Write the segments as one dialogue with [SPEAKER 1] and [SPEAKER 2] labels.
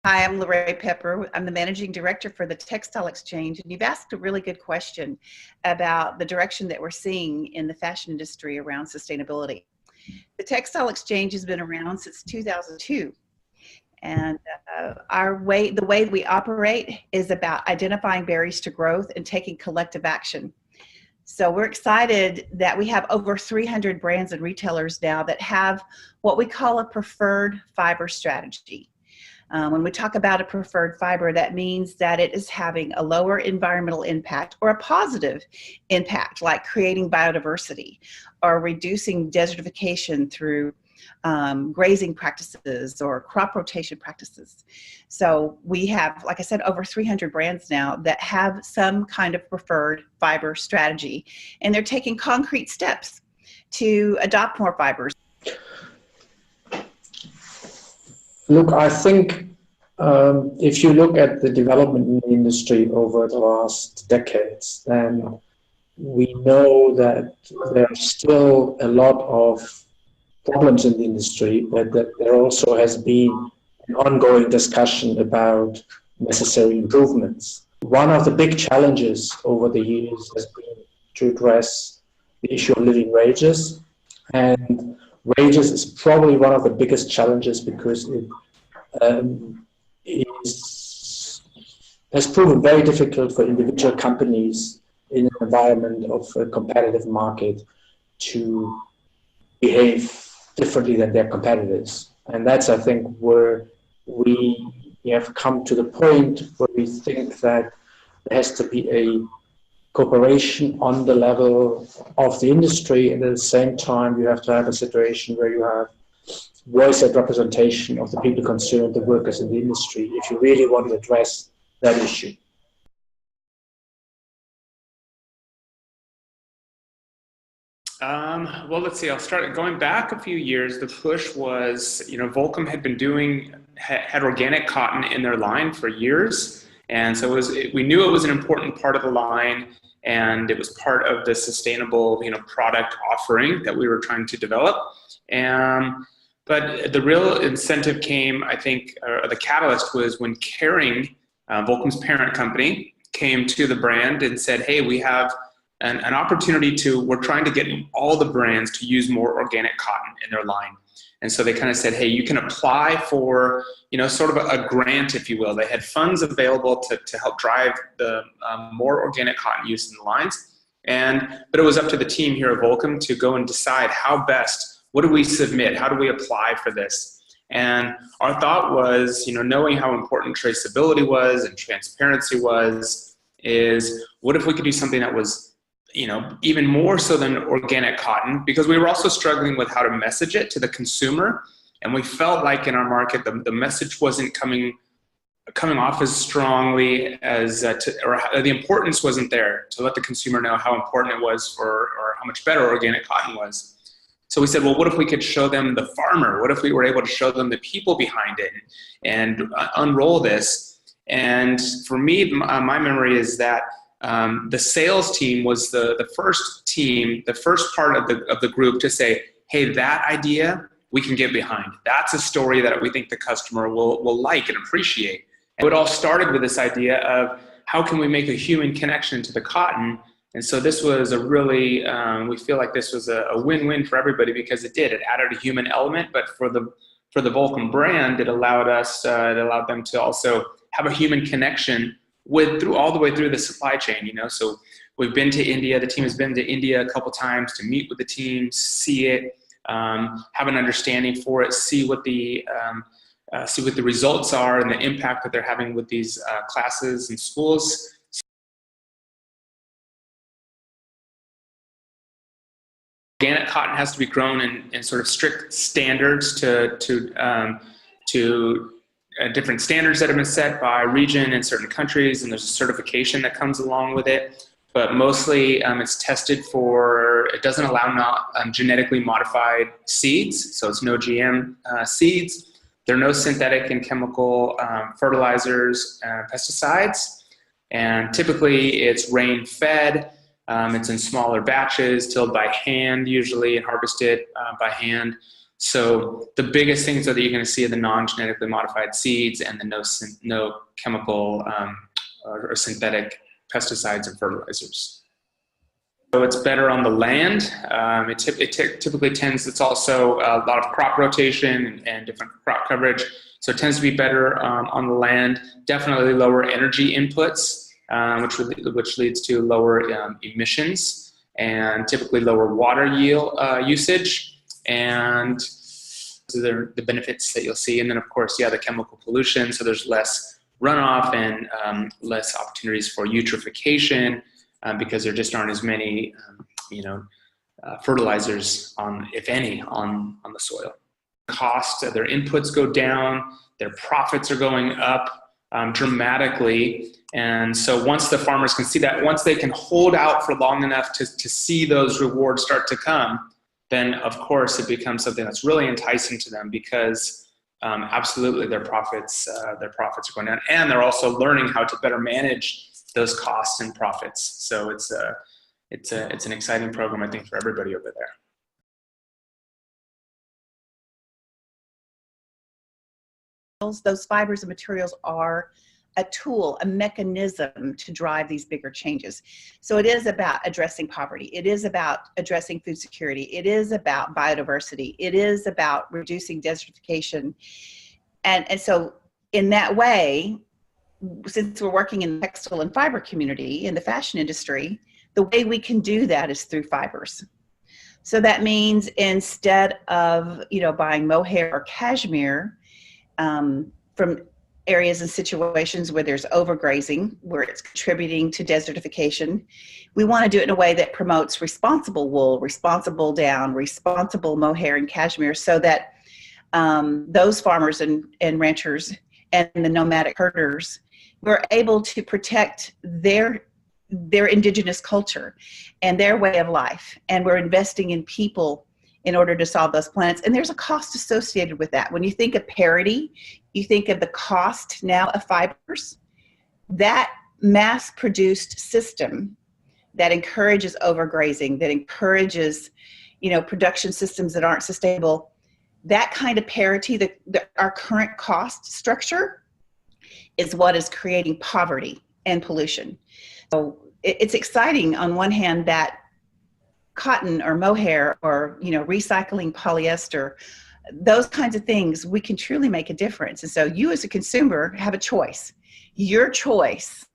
[SPEAKER 1] Hi, I'm Lorraine Pepper. I'm the Managing Director for the Textile Exchange, and you've asked a really good question about the direction that we're seeing in the fashion industry around sustainability. The Textile Exchange has been around since 2002, and the way we operate is about identifying barriers to growth and taking collective action. So we're excited that we have over 300 brands and retailers now that have what we call a preferred fiber strategy. When we talk about a preferred fiber, that means that it is having a lower environmental impact or a positive impact, like creating biodiversity or reducing desertification through grazing practices or crop rotation practices. So we have, like I said, over 300 brands now that have some kind of preferred fiber strategy, and they're taking concrete steps to adopt more fibers.
[SPEAKER 2] Look, I think if you look at the development in the industry over the last decades, then we know that there are still a lot of problems in the industry, but that there also has been an ongoing discussion about necessary improvements. One of the big challenges over the years has been to address the issue of living wages, and wages is probably one of the biggest challenges because it has proven very difficult for individual companies in an environment of a competitive market to behave differently than their competitors. And that's, I think, where we have come to the point where we think that there has to be a cooperation on the level of the industry, and at the same time you have to have a situation where you have voice and representation of the people concerned, the workers in the industry, if you really want to address that issue.
[SPEAKER 3] Well, let's see, I'll start going back a few years. The push was, Volcom had organic cotton in their line for years. And so we knew it was an important part of the line, and it was part of the sustainable, product offering that we were trying to develop. But the real incentive came, I think, or the catalyst was when Caring, Volcom's parent company, came to the brand and said, hey, we have an opportunity we're trying to get all the brands to use more organic cotton in their line. And so they kind of said, hey, you can apply for, sort of a grant, if you will. They had funds available to help drive the more organic cotton use in the lines. But it was up to the team here at Volcom to go and decide what do we submit? How do we apply for this? And our thought was, knowing how important traceability was and transparency is what if we could do something that was, even more so than organic cotton, because we were also struggling with how to message it to the consumer. And we felt like in our market, the message wasn't coming off as strongly as, or the importance wasn't there to let the consumer know how important it was or how much better organic cotton was. So we said, well, what if we could show them the farmer? What if we were able to show them the people behind it and unroll this? And for me, my memory is that the sales team was the first part of the group to say, hey, that idea we can get behind. That's a story that we think the customer will like and appreciate. And it all started with this idea of how can we make a human connection to the cotton. And so this was a really, we feel like this was a win-win for everybody because it added a human element, but for the Volcom brand, it allowed them to also have a human connection all the way through the supply chain, So we've been to India, the team has been to India a couple times to meet with the team, see it, have an understanding for it, see what the results are and the impact that they're having with these classes and schools. Gannet cotton has to be grown in sort of strict standards to different standards that have been set by region in certain countries, and there's a certification that comes along with it. But mostly it's tested for, it doesn't allow genetically modified seeds, so it's no GM seeds. There are no synthetic and chemical fertilizers and pesticides. And typically it's rain fed. It's in smaller batches, tilled by hand usually, and harvested by hand. So the biggest things that you're going to see are the non-genetically modified seeds and the no chemical or synthetic pesticides and fertilizers. So it's better on the land. It typically tends, it's also a lot of crop rotation and different crop coverage. So it tends to be better on the land. Definitely lower energy inputs, which leads to lower emissions and typically lower water yield usage. And so the benefits that you'll see. And then of course, yeah, the chemical pollution. So there's less runoff and less opportunities for eutrophication because there just aren't as many, fertilizers if any, on the soil. Cost, their inputs go down, their profits are going up dramatically. And so once the farmers can see that, once they can hold out for long enough to see those rewards start to come, then of course it becomes something that's really enticing to them because absolutely their profits are going down, and they're also learning how to better manage those costs and profits. So it's an exciting program, I think, for everybody over there.
[SPEAKER 1] Those fibers and materials are a tool, a mechanism to drive these bigger changes. So it is about addressing poverty. It is about addressing food security. It is about biodiversity. It is about reducing desertification. And so in that way, since we're working in the textile and fiber community, in the fashion industry, the way we can do that is through fibers. So that means instead of, buying mohair or cashmere from areas and situations where there's overgrazing, where it's contributing to desertification, we want to do it in a way that promotes responsible wool, responsible down, responsible mohair and cashmere, so that those farmers and ranchers and the nomadic herders were able to protect their indigenous culture and their way of life. And we're investing in people in order to solve those planets. And there's a cost associated with that. When you think of parity, you think of the cost now of fibers. That mass-produced system that encourages overgrazing, that encourages, production systems that aren't sustainable, that kind of parity, our current cost structure is what is creating poverty and pollution. So it's exciting on one hand that cotton or mohair or recycling polyester, those kinds of things, we can truly make a difference. And so you as a consumer have a choice. Your choice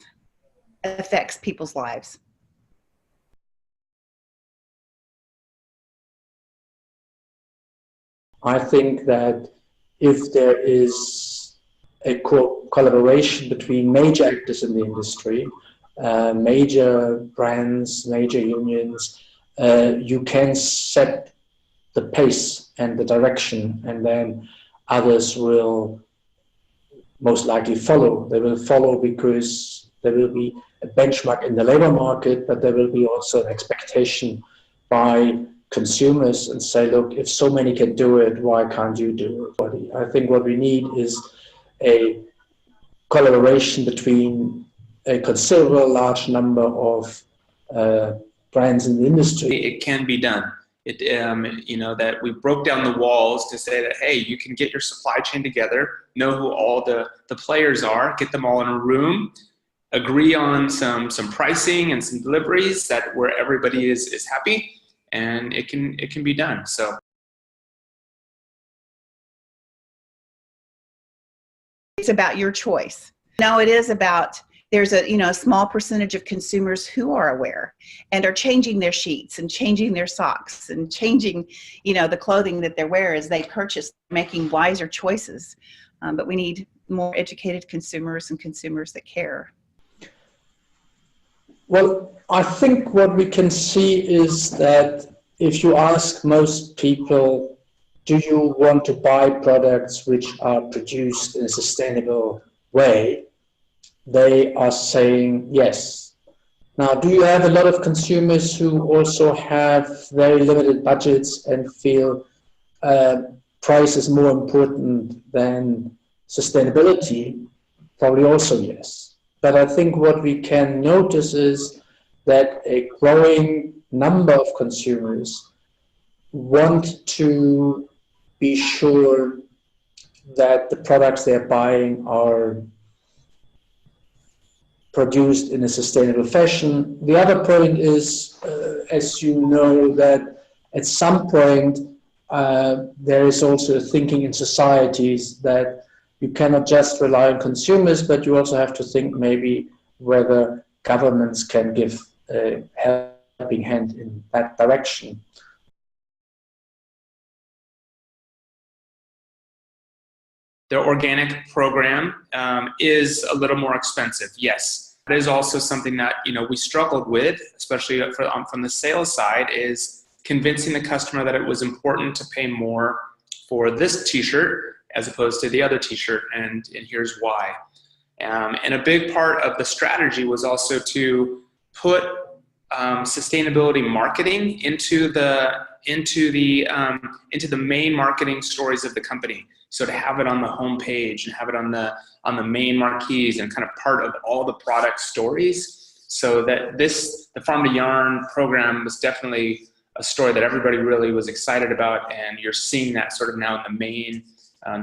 [SPEAKER 1] affects people's lives.
[SPEAKER 2] I think that if there is a collaboration between major actors in the industry, major brands, major unions, you can set the pace and the direction, and then others will most likely follow. They will follow because there will be a benchmark in the labor market, but there will be also an expectation by consumers and say, look, if so many can do it, why can't you do it? I think what we need is a collaboration between a considerable large number of brands in the industry.
[SPEAKER 3] It can be done. That we broke down the walls to say that, hey, you can get your supply chain together, know who all the players are, get them all in a room, agree on some pricing and some deliveries where everybody is happy, and it can be done. So
[SPEAKER 1] it's about your choice. No, it is about, there's a small percentage of consumers who are aware and are changing their sheets and changing their socks and changing, the clothing that they wear as they purchase, making wiser choices. But we need more educated consumers and consumers that care.
[SPEAKER 2] Well, I think what we can see is that if you ask most people, do you want to buy products which are produced in a sustainable way? They are saying yes. Now, do you have a lot of consumers who also have very limited budgets and feel price is more important than sustainability? Probably also yes. But I think what we can notice is that a growing number of consumers want to be sure that the products they're buying are produced in a sustainable fashion. The other point is, as you know, that at some point there is also a thinking in societies that you cannot just rely on consumers, but you also have to think maybe whether governments can give a helping hand in that direction.
[SPEAKER 3] The organic program is a little more expensive, yes. It is also something that we struggled with, especially from the sales side, is convincing the customer that it was important to pay more for this t-shirt as opposed to the other t-shirt, and here's why. And a big part of the strategy was also to put sustainability marketing into the main marketing stories of the company. So to have it on the home page and have it on the main marquees and kind of part of all the product stories, so that the Farm to Yarn program was definitely a story that everybody really was excited about, and you're seeing that sort of now in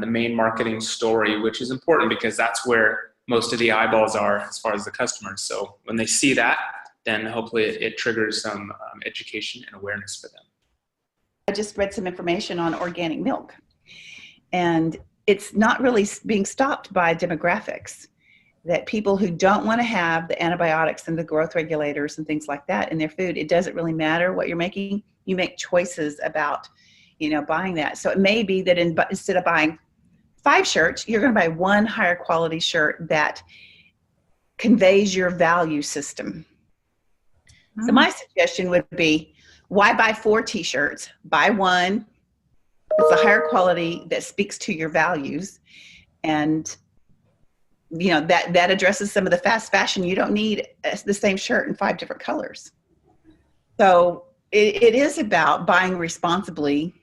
[SPEAKER 3] the main marketing story, which is important because that's where most of the eyeballs are as far as the customers. So when they see that, then hopefully it triggers some education and awareness for them.
[SPEAKER 1] I just read some information on organic milk, and it's not really being stopped by demographics. That people who don't want to have the antibiotics and the growth regulators and things like that in their food, it doesn't really matter what you're making. You make choices about, buying that. So it may be that instead of buying 5 shirts, you're going to buy 1 higher quality shirt that conveys your value system. So my suggestion would be, why buy 4 t-shirts? Buy 1 that's a higher quality that speaks to your values, and that addresses some of the fast fashion. You don't need the same shirt in 5 different colors. So it is about buying responsibly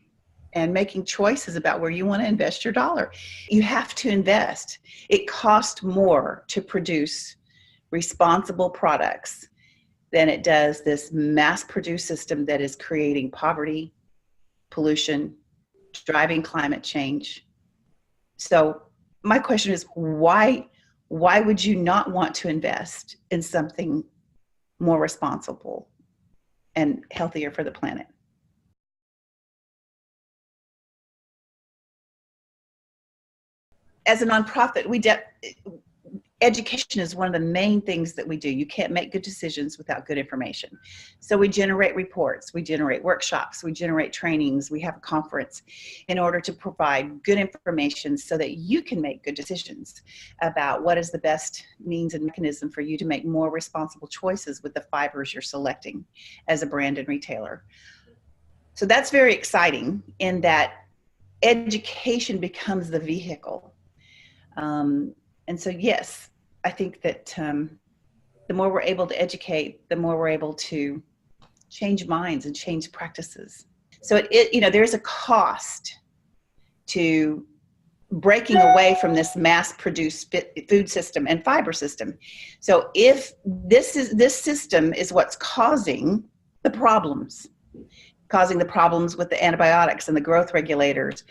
[SPEAKER 1] and making choices about where you want to invest your dollar. You have to invest. It costs more to produce responsible products than it does this mass-produced system that is creating poverty, pollution, driving climate change. So my question is, why would you not want to invest in something more responsible and healthier for the planet? As a nonprofit, education is one of the main things that we do. You can't make good decisions without good information. So we generate reports, we generate workshops, we generate trainings, we have a conference in order to provide good information so that you can make good decisions about what is the best means and mechanism for you to make more responsible choices with the fibers you're selecting as a brand and retailer. So that's very exciting in that education becomes the vehicle. And so, yes, I think that the more we're able to educate, the more we're able to change minds and change practices. So there's a cost to breaking away from this mass-produced food system and fiber system. So if this system is what's causing the problems with the antibiotics and the growth regulators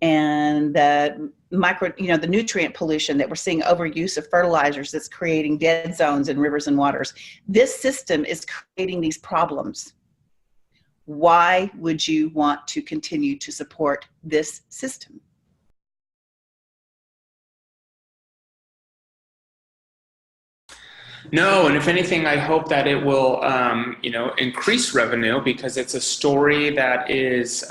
[SPEAKER 1] and the the nutrient pollution that we're seeing, overuse of fertilizers that's creating dead zones in rivers and waters. This system is creating these problems. Why would you want to continue to support this system?
[SPEAKER 3] No, and if anything, I hope that it will, increase revenue, because it's a story that is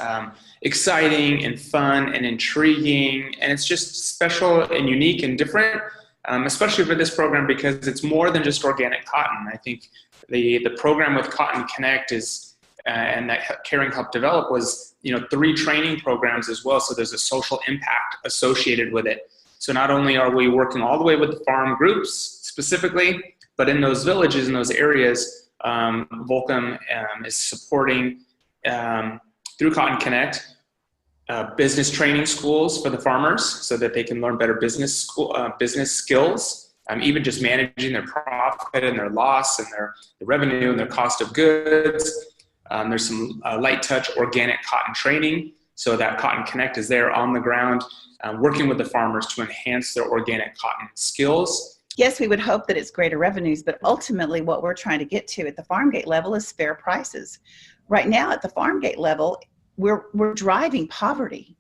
[SPEAKER 3] exciting and fun and intriguing, and it's just special and unique and different, especially for this program, because it's more than just organic cotton. I think the program with Cotton Connect is, and that Caring helped develop, was 3 training programs as well. So there's a social impact associated with it. So not only are we working all the way with the farm groups specifically, but in those villages, in those areas, Volcom is supporting, through Cotton Connect, business training schools for the farmers so that they can learn better business skills, even just managing their profit and their loss and their revenue and their cost of goods. There's some light touch organic cotton training So that Cotton Connect is there on the ground, working with the farmers to enhance their organic cotton skills.
[SPEAKER 1] Yes, we would hope that it's greater revenues, but ultimately what we're trying to get to at the farm gate level is fair prices. Right now at the farm gate level, we're driving poverty.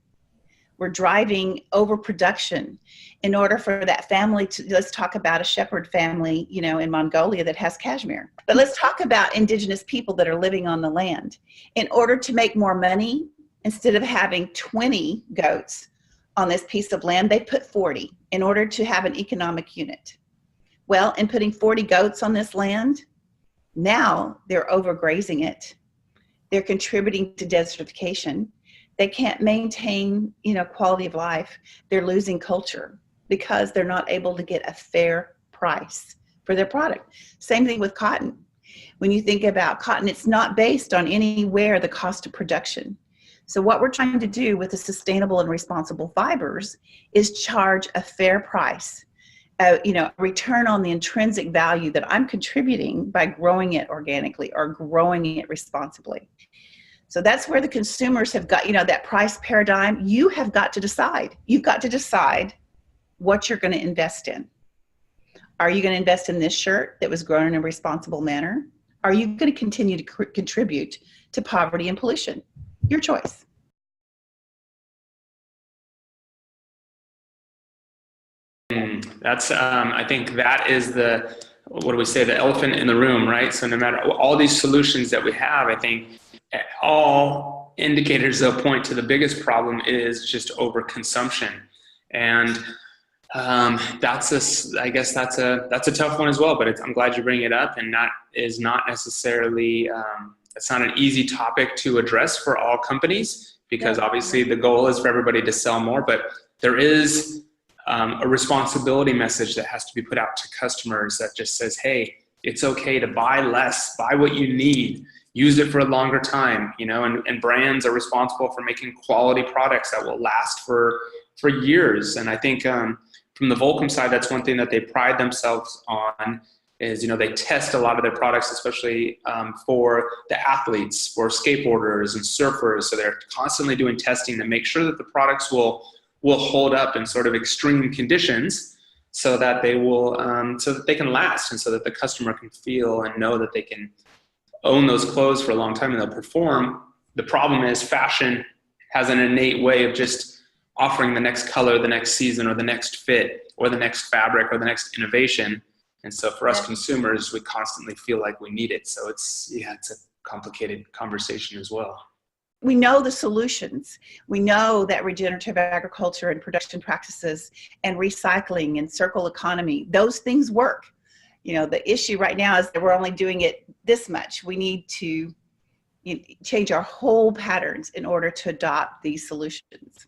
[SPEAKER 1] We're driving overproduction in order for that family to, let's talk about a shepherd family, you know, in Mongolia that has cashmere. But let's talk about indigenous people that are living on the land. In order to make more money, instead of having 20 goats on this piece of land, they put 40 in order to have an economic unit. Well, in putting 40 goats on this land, now they're overgrazing it. They're contributing to desertification. They can't maintain, you know, quality of life. They're losing culture because they're not able to get a fair price for their product. Same thing with cotton. When you think about cotton, it's not based on anywhere the cost of production. So what we're trying to do with the sustainable and responsible fibers is charge a fair price, you know, return on the intrinsic value that I'm contributing by growing it organically or growing it responsibly. So that's where the consumers have got, you know, that price paradigm. You have got to decide. You've got to decide what you're going to invest in. Are you going to invest in this shirt that was grown in a responsible manner? Are you going to continue to contribute to poverty and pollution? Your choice.
[SPEAKER 3] That's, I think that is the, what do we say, the elephant in the room, right? So no matter all these solutions that we have, I think all indicators that point to the biggest problem is just overconsumption. And I guess that's a tough one as well, but I'm glad you bring it up, and that is not necessarily, it's not an easy topic to address for all companies, because obviously the goal is for everybody to sell more, but there is a responsibility message that has to be put out to customers that just says, hey, it's okay to buy less, buy what you need, use it for a longer time, you know, and brands are responsible for making quality products that will last for years. And I think from the Volcom side, that's one thing that they pride themselves on is, you know, they test a lot of their products, especially for the athletes, for skateboarders and surfers. So they're constantly doing testing to make sure that the products will hold up in sort of extreme conditions, so that they will, so that they can last, and so that the customer can feel and know that they can own those clothes for a long time and they'll perform. The problem is fashion has an innate way of just offering the next color, the next season, or the next fit, or the next fabric, or the next innovation. And so for us consumers, we constantly feel like we need it. So it's a complicated conversation as well.
[SPEAKER 1] We know the solutions. We know that regenerative agriculture and production practices and recycling and circle economy, those things work. You know, the issue right now is that we're only doing it this much. We need to change our whole patterns in order to adopt these solutions.